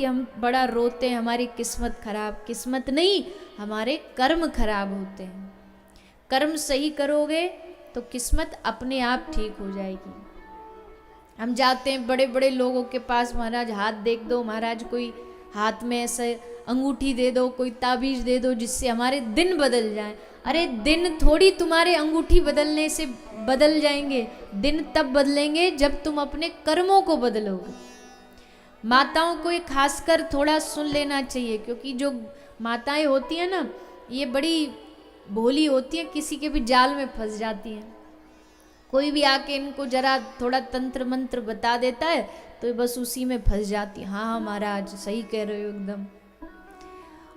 हम बड़ा रोते हैं हमारी किस्मत खराब, किस्मत नहीं, हमारे कर्म खराब होते हैं। कर्म सही करोगे तो किस्मत अपने आप ठीक हो जाएगी। हम जाते हैं बड़े बड़े लोगों के पास, महाराज हाथ देख दो, महाराज कोई हाथ में ऐसे अंगूठी दे दो, कोई ताबीज दे दो जिससे हमारे दिन बदल जाएं। अरे दिन थोड़ी तुम्हारे अंगूठी बदलने से बदल जाएंगे, दिन तब बदलेंगे जब तुम अपने कर्मों को बदलोगे। माताओं को ये खासकर थोड़ा सुन लेना चाहिए, क्योंकि जो माताएं होती हैं ना, ये बड़ी भोली होती हैं, किसी के भी जाल में फंस जाती हैं। कोई भी आके इनको जरा थोड़ा तंत्र मंत्र बता देता है तो ये बस उसी में फंस जाती है। हाँ महाराज सही कह रहे हो एकदम।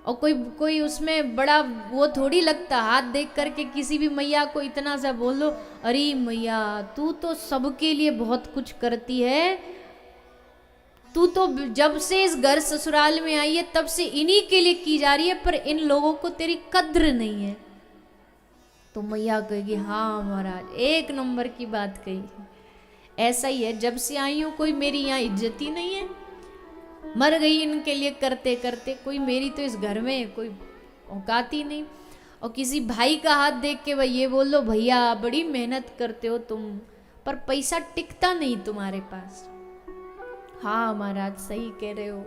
और कोई उसमें बड़ा वो थोड़ी लगता, हाथ देख करके किसी भी मैया को इतना सा बोल दो, अरे मैया तू तो सबके लिए बहुत कुछ करती है, तू तो जब से इस घर ससुराल में आई है तब से इन्हीं के लिए की जा रही है, पर इन लोगों को तेरी कद्र नहीं है। तो मैया कहेगी हाँ महाराज एक नंबर की बात कही। ऐसा ही है, जब से आई हूं कोई मेरी यहाँ इज्जत ही नहीं है, मर गई इनके लिए करते करते, कोई मेरी तो इस घर में कोई औकात ही नहीं। और किसी भाई का हाथ देख के भाई ये बोल दो, भैया बड़ी मेहनत करते हो तुम, पर पैसा टिकता नहीं तुम्हारे पास। हाँ महाराज सही कह रहे हो।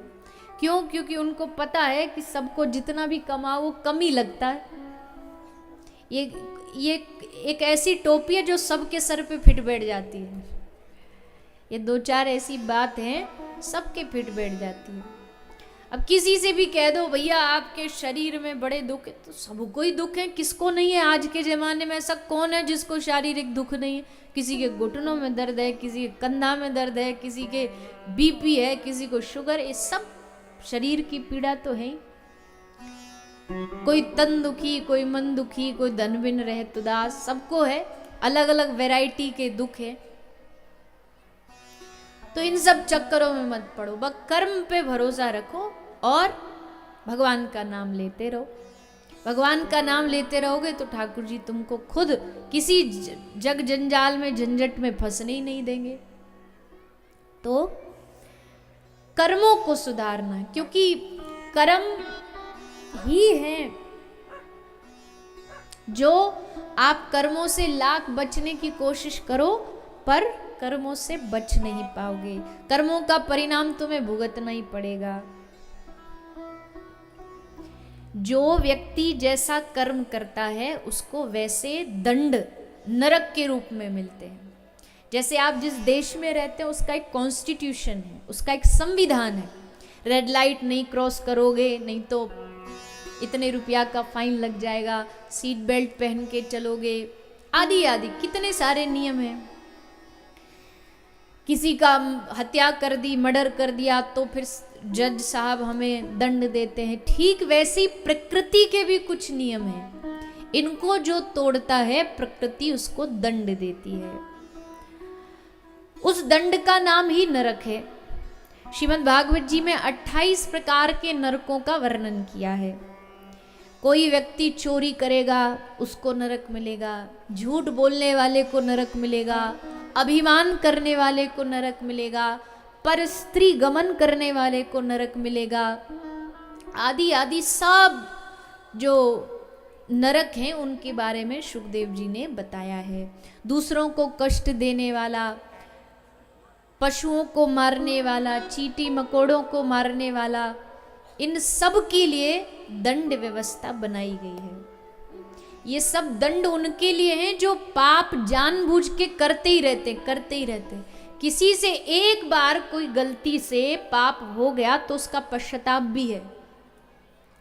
क्यों? क्योंकि उनको पता है कि सबको जितना भी कमाओ वो कम ही लगता है। ये एक ऐसी टोपी है जो सबके सर पे फिट बैठ जाती है। ये दो चार ऐसी बात हैं सबके फिट बैठ जाती है। अब किसी से भी कह दो भैया आपके शरीर में बड़े दुख है, तो सबको ही दुख है, किसको नहीं है? आज के ज़माने में ऐसा कौन है जिसको शारीरिक दुख नहीं है? किसी के घुटनों में दर्द है, किसी के कंधा में दर्द है, किसी के बीपी है, किसी को शुगर, ये सब शरीर की पीड़ा तो है ही। कोई तन दुखी, कोई मन दुखी, कोई धन बिन रहत उदास, सबको है, अलग अलग वैरायटी के दुख है। तो इन सब चक्करों में मत पड़ो, बस कर्म पे भरोसा रखो और भगवान का नाम लेते रहो। भगवान का नाम लेते रहोगे तो ठाकुर जी तुमको खुद किसी जग जंजाल में झंझट में फंसने ही नहीं देंगे। तो कर्मों को सुधारना, क्योंकि कर्म ही है जो आप कर्मों से लाख बचने की कोशिश करो पर कर्मों से बच नहीं पाओगे, कर्मों का परिणाम तुम्हें भुगतना ही पड़ेगा। जो व्यक्ति जैसा कर्म करता है उसको वैसे दंड नरक के रूप में मिलते हैं। जैसे आप जिस देश में रहते हैं उसका एक कॉन्स्टिट्यूशन है, उसका एक संविधान है, रेड लाइट नहीं क्रॉस करोगे नहीं तो इतने रुपया का फाइन लग जाएगा, सीट बेल्ट पहन के चलोगे, आदि आदि कितने सारे नियम हैं। किसी का हत्या कर दी, मर्डर कर दिया तो फिर जज साहब हमें दंड देते हैं। ठीक वैसे ही प्रकृति के भी कुछ नियम हैं, इनको जो तोड़ता है प्रकृति उसको दंड देती है। उस दंड का नाम ही नरक है। श्रीमद् भागवत जी में 28 प्रकार के नरकों का वर्णन किया है। कोई व्यक्ति चोरी करेगा उसको नरक मिलेगा, झूठ बोलने वाले को नरक मिलेगा, अभिमान करने वाले को नरक मिलेगा, पर स्त्री गमन करने वाले को नरक मिलेगा, आदि आदि सब जो नरक हैं उनके बारे में शुकदेव जी ने बताया है। दूसरों को कष्ट देने वाला, पशुओं को मारने वाला, चींटी मकोड़ों को मारने वाला, इन सब के लिए दंड व्यवस्था बनाई गई है। ये सब दंड उनके लिए हैं जो पाप जानबूझ के करते ही रहते। किसी से एक बार कोई गलती से पाप हो गया तो उसका पश्चाताप भी है।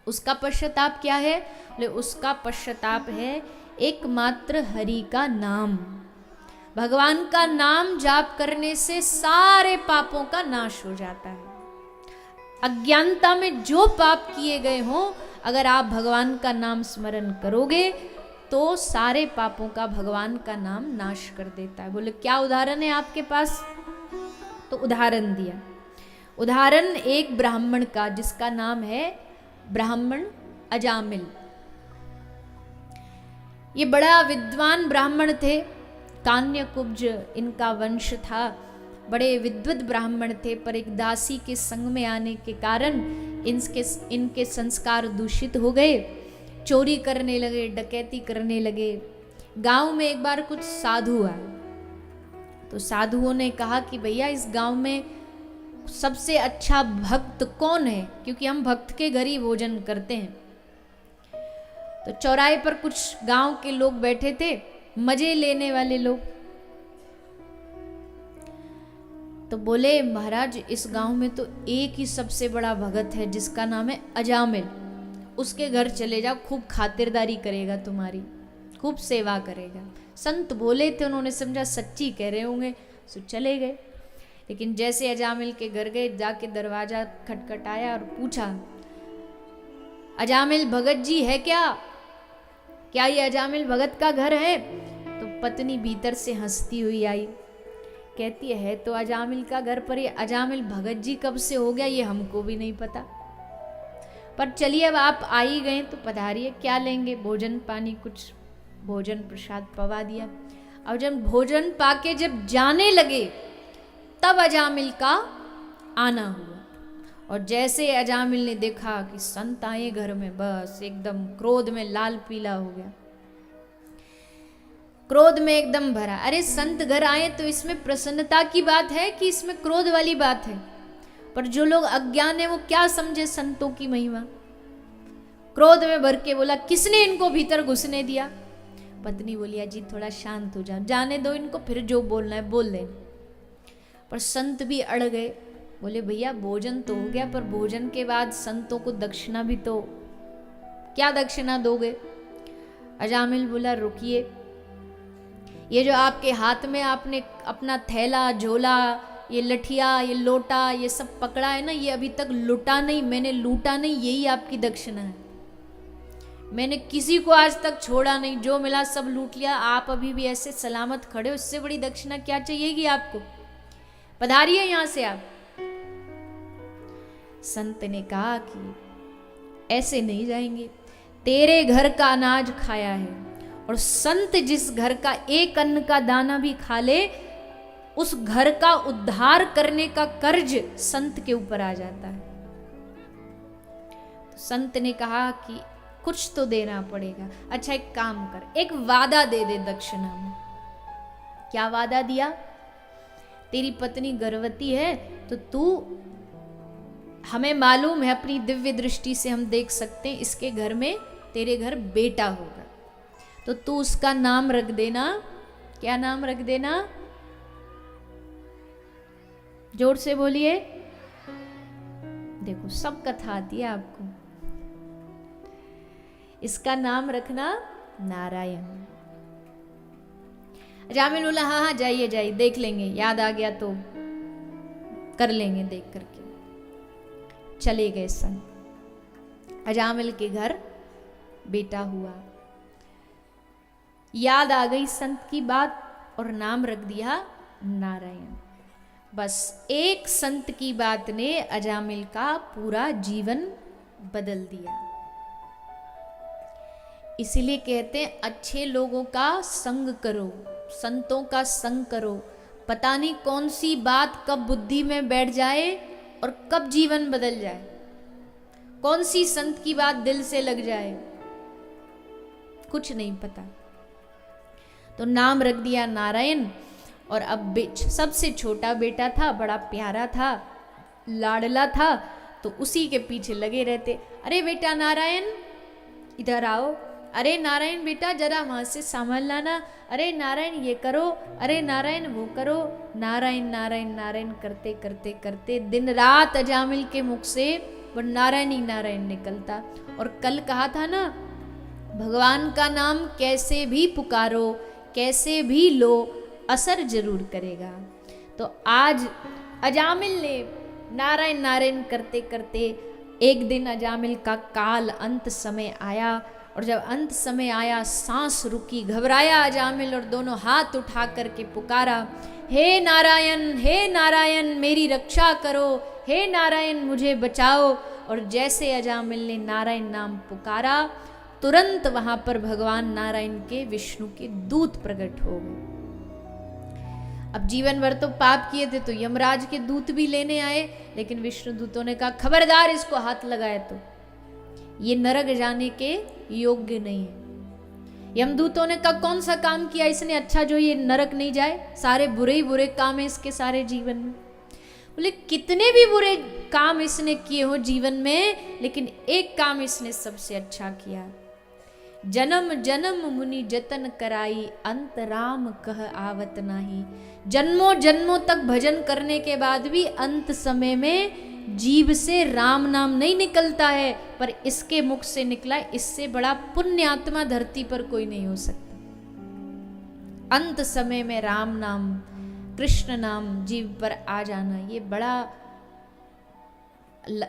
उसका पश्चाताप क्या है? उसका पश्चाताप है एकमात्र हरि का नाम। भगवान का नाम जाप करने से सारे पापों का नाश हो जाता है। अज्ञानता में जो पाप किए गए हों, अगर आप भगवान का नाम स्मरण करोगे तो सारे पापों का भगवान का नाम नाश कर देता है। बोले क्या उदाहरण है आपके पास? तो उदाहरण दिया। उदाहरण एक ब्राह्मण का जिसका नाम है ब्राह्मण अजामिल। ये बड़ा विद्वान ब्राह्मण थे, कान्यकुब्ज इनका वंश था बड़े विद्वत ब्राह्मण थे, पर एक दासी के संग में आने के कारण इनके संस्कार दूषित हो गए, चोरी करने लगे, डकैती करने लगे। गांव में एक बार कुछ साधु आए, तो साधुओं ने कहा कि भैया इस गांव में सबसे अच्छा भक्त कौन है, क्योंकि हम भक्त के घर ही भोजन करते हैं। तो चौराहे पर कुछ गांव के लोग बैठे थे, मजे लेने वाले लोग। तो बोले महाराज इस गांव में तो एक ही सबसे बड़ा भगत है जिसका नाम है अजामिल, उसके घर चले जाओ, खूब खातिरदारी करेगा तुम्हारी, खूब सेवा करेगा। संत बोले थे, उन्होंने समझा सच्ची कह रहे होंगे, सो चले गए। लेकिन जैसे अजामिल के घर गए, जाके दरवाजा खटखटाया और पूछा, अजामिल भगत जी है क्या ये अजामिल भगत का घर है? तो पत्नी भीतर से हंसती हुई आई, कहती है तो अजामिल का घर, पर ये अजामिल भगत जी कब से हो गया ये हमको भी नहीं पता। पर चलिए अब आप आ ही गए तो पधारिए, क्या लेंगे? भोजन पानी, कुछ भोजन प्रसाद पवा दिया। अब जब भोजन पाके जब जाने लगे तब अजामिल का आना हुआ, और जैसे अजामिल ने देखा कि संत आए घर में, बस एकदम क्रोध में लाल पीला हो गया, क्रोध में एकदम भरा। अरे संत घर आए तो इसमें प्रसन्नता की बात है कि इसमें क्रोध वाली बात है? पर जो लोग अज्ञान है वो क्या समझे संतों की महिमा। क्रोध में भर के बोला, किसने इनको भीतर घुसने दिया? पत्नी बोली, अजी थोड़ा शांत हो जाओ, जाने दो इनको, फिर जो बोलना है बोल लेना। पर संत भी अड़ गए, बोले भैया भोजन तो हो गया, पर भोजन के बाद संतों को दक्षिणा भी तो, क्या दक्षिणा दोगे? अजामिल बोला, रुकिए, ये जो आपके हाथ में आपने अपना थैला झोला, ये लठिया, ये लोटा, ये सब पकड़ा है ना, ये अभी तक लुटा नहीं, मैंने लूटा नहीं, यही आपकी दक्षिणा है। मैंने किसी को आज तक छोड़ा नहीं, जो मिला सब लूट लिया, आप अभी भी ऐसे सलामत खड़े हो, इससे बड़ी दक्षिणा क्या चाहिएगी आपको? पधारिए यहां से आप। संत ने कहा कि ऐसे नहीं जाएंगे, तेरे घर का अनाज खाया है, और संत जिस घर का एक अन्न का दाना भी खा ले, उस घर का उद्धार करने का कर्ज संत के ऊपर आ जाता है। तो संत ने कहा कि कुछ तो देना पड़ेगा। अच्छा एक काम कर, एक वादा दे दे दक्षिणा में। क्या वादा दिया? तेरी पत्नी गर्भवती है, तो तू, हमें मालूम है, अपनी दिव्य दृष्टि से हम देख सकते हैं, इसके घर में, तेरे घर बेटा होगा, तो तू उसका नाम रख देना। क्या नाम रख देना? जोर से बोलिए। देखो सब कथा आती है आपको। इसका नाम रखना नारायण। अजामिल बोला, हाँ हाँ जाइए जाइए, देख लेंगे, याद आ गया तो कर लेंगे देख करके। चले गए संत। अजामिल के घर बेटा हुआ, याद आ गई संत की बात, और नाम रख दिया नारायण। बस एक संत की बात ने अजामिल का पूरा जीवन बदल दिया। इसीलिए कहते हैं अच्छे लोगों का संग करो, संतों का संग करो। पता नहीं कौन सी बात कब बुद्धि में बैठ जाए और कब जीवन बदल जाए, कौन सी संत की बात दिल से लग जाए, कुछ नहीं पता। तो नाम रख दिया नारायण। और अब सबसे छोटा बेटा था, बड़ा प्यारा था, लाडला था, तो उसी के पीछे लगे रहते। अरे बेटा नारायण इधर आओ, अरे नारायण बेटा जरा वहां से सामान लाना, अरे नारायण ये करो, अरे नारायण वो करो। नारायण नारायण नारायण करते करते करते दिन रात अजामिल के मुख से वो नारायण ही नारायण निकलता। और कल कहा था ना, भगवान का नाम कैसे भी पुकारो, कैसे भी लो, असर जरूर करेगा। तो आज अजामिल ने नारायण नारायण करते करते एक दिन अजामिल का काल अंत समय आया। और जब अंत समय आया, सांस रुकी, घबराया अजामिल, और दोनों हाथ उठा करके पुकारा, हे नारायण मेरी रक्षा करो, हे नारायण मुझे बचाओ। और जैसे अजामिल ने नारायण नाम पुकारा, तुरंत वहां पर भगवान नारायण के, विष्णु के दूत प्रकट हो गए। अब जीवन भर तो पाप किए थे तो यमराज के दूत भी लेने आए, लेकिन विष्णु दूतों ने कहा खबरदार इसको हाथ लगाए तो ये नरक जाने के योग्य नहीं है। यमदूतों ने कहा कौन सा काम किया इसने अच्छा जो ये नरक नहीं जाए, सारे बुरे ही बुरे काम है इसके सारे जीवन में। बोले कितने भी बुरे काम इसने किए हो जीवन में, लेकिन एक काम इसने सबसे अच्छा किया, जन्म जन्म मुनि जतन कराई अंत राम कह आवत नाही। जन्मों जन्मों तक भजन करने के बाद भी अंत समय में जीव से राम नाम नहीं निकलता है, पर इसके मुख से निकला, इससे बड़ा पुण्य आत्मा धरती पर कोई नहीं हो सकता। अंत समय में राम नाम कृष्ण नाम जीव पर आ जाना, ये बड़ा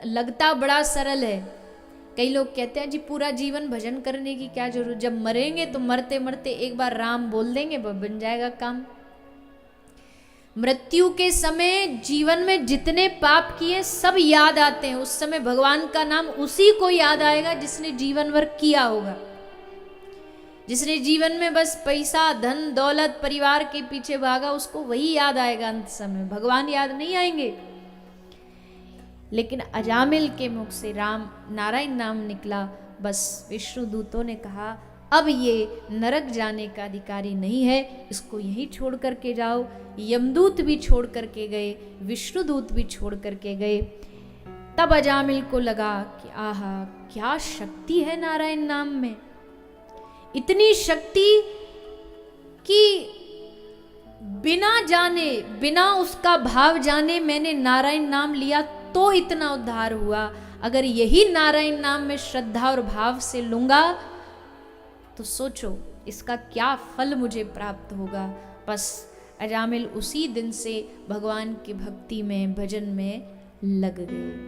लगता बड़ा सरल है। कई लोग कहते हैं जी पूरा जीवन भजन करने की क्या जरूरत, जब मरेंगे तो मरते मरते एक बार राम बोल देंगे बन जाएगा काम। मृत्यु के समय जीवन में जितने पाप किए सब याद आते हैं, उस समय भगवान का नाम उसी को याद आएगा जिसने जीवन भर किया होगा। जिसने जीवन में बस पैसा धन दौलत परिवार के पीछे भागा, उसको वही याद आएगा अंत समय, भगवान याद नहीं आएंगे। लेकिन अजामिल के मुख से राम नारायण नाम निकला, बस विष्णु दूतों ने कहा अब ये नरक जाने का अधिकारी नहीं है, इसको यहीं छोड़ करके जाओ। यमदूत भी छोड़ करके गए, विष्णु दूत भी छोड़ करके गए। तब अजामिल को लगा कि आहा क्या शक्ति है नारायण नाम में, इतनी शक्ति कि बिना जाने बिना उसका भाव जाने मैंने नारायण नाम लिया तो इतना उद्धार हुआ। अगर यही नारायण नाम में श्रद्धा और भाव से लूंगा तो सोचो इसका क्या फल मुझे प्राप्त होगा। बस अजामिल उसी दिन से भगवान की भक्ति में भजन में लग गए।